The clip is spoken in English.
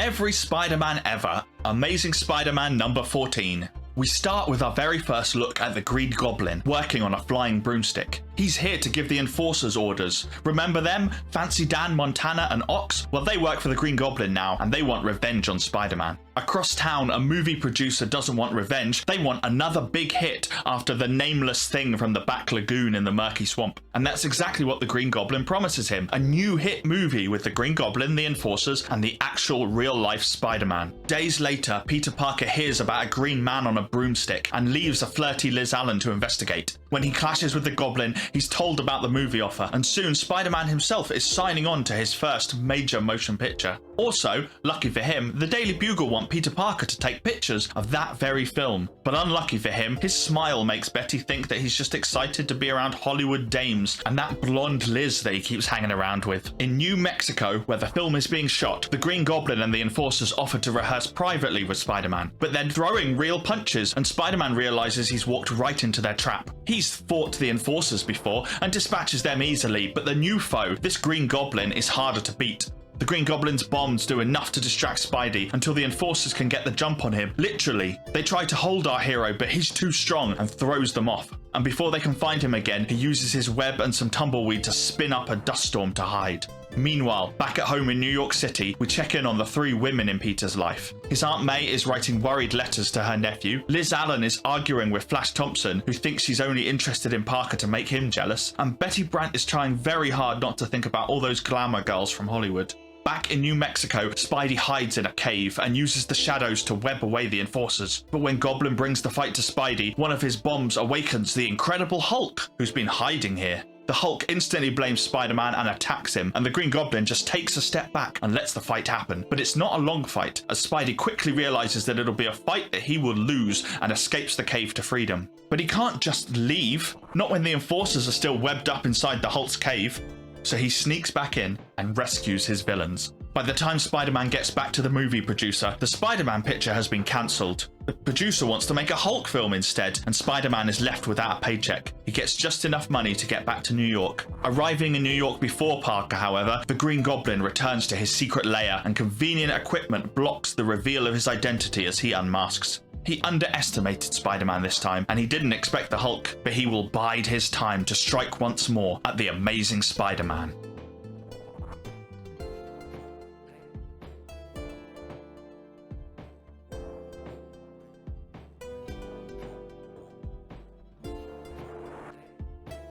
every Spider-Man ever, Amazing Spider-Man number 14. We start with our very first look at the Green Goblin, working on a flying broomstick. He's here to give the Enforcers orders. Remember them? Fancy Dan, Montana, and Ox? Well, they work for the Green Goblin now, and they want revenge on Spider-Man. Across town, a movie producer doesn't want revenge, they want another big hit after the nameless thing from the back lagoon in the murky swamp. And that's exactly what the Green Goblin promises him, a new hit movie with the Green Goblin, the Enforcers, and the actual real-life Spider-Man. Days later, Peter Parker hears about a green man on a broomstick and leaves a flirty Liz Allen to investigate. When he clashes with the Goblin, he's told about the movie offer, and soon Spider-Man himself is signing on to his first major motion picture. Also, lucky for him, the Daily Bugle want Peter Parker to take pictures of that very film. But unlucky for him, his smile makes Betty think that he's just excited to be around Hollywood dames and that blonde Liz that he keeps hanging around with. In New Mexico, where the film is being shot, the Green Goblin and the Enforcers offer to rehearse privately with Spider-Man, but they're throwing real punches, and Spider-Man realizes he's walked right into their trap. He's fought the Enforcers before and dispatches them easily, but the new foe, this Green Goblin, is harder to beat. The Green Goblin's bombs do enough to distract Spidey until the Enforcers can get the jump on him. Literally, they try to hold our hero, but he's too strong and throws them off. And before they can find him again, he uses his web and some tumbleweed to spin up a dust storm to hide. Meanwhile, back at home in New York City, we check in on the three women in Peter's life. His Aunt May is writing worried letters to her nephew. Liz Allen is arguing with Flash Thompson, who thinks she's only interested in Parker to make him jealous. And Betty Brant is trying very hard not to think about all those glamour girls from Hollywood. Back in New Mexico, Spidey hides in a cave and uses the shadows to web away the Enforcers. But when Goblin brings the fight to Spidey, one of his bombs awakens the Incredible Hulk, who's been hiding here. The Hulk instantly blames Spider-Man and attacks him, and the Green Goblin just takes a step back and lets the fight happen. But it's not a long fight, as Spidey quickly realizes that it'll be a fight that he will lose and escapes the cave to freedom. But he can't just leave, not when the Enforcers are still webbed up inside the Hulk's cave. So he sneaks back in and rescues his villains. By the time Spider-Man gets back to the movie producer, the Spider-Man picture has been cancelled. The producer wants to make a Hulk film instead, and Spider-Man is left without a paycheck. He gets just enough money to get back to New York. Arriving in New York before Parker, however, the Green Goblin returns to his secret lair, and convenient equipment blocks the reveal of his identity as he unmasks. He underestimated Spider-Man this time, and he didn't expect the Hulk, but he will bide his time to strike once more at the Amazing Spider-Man.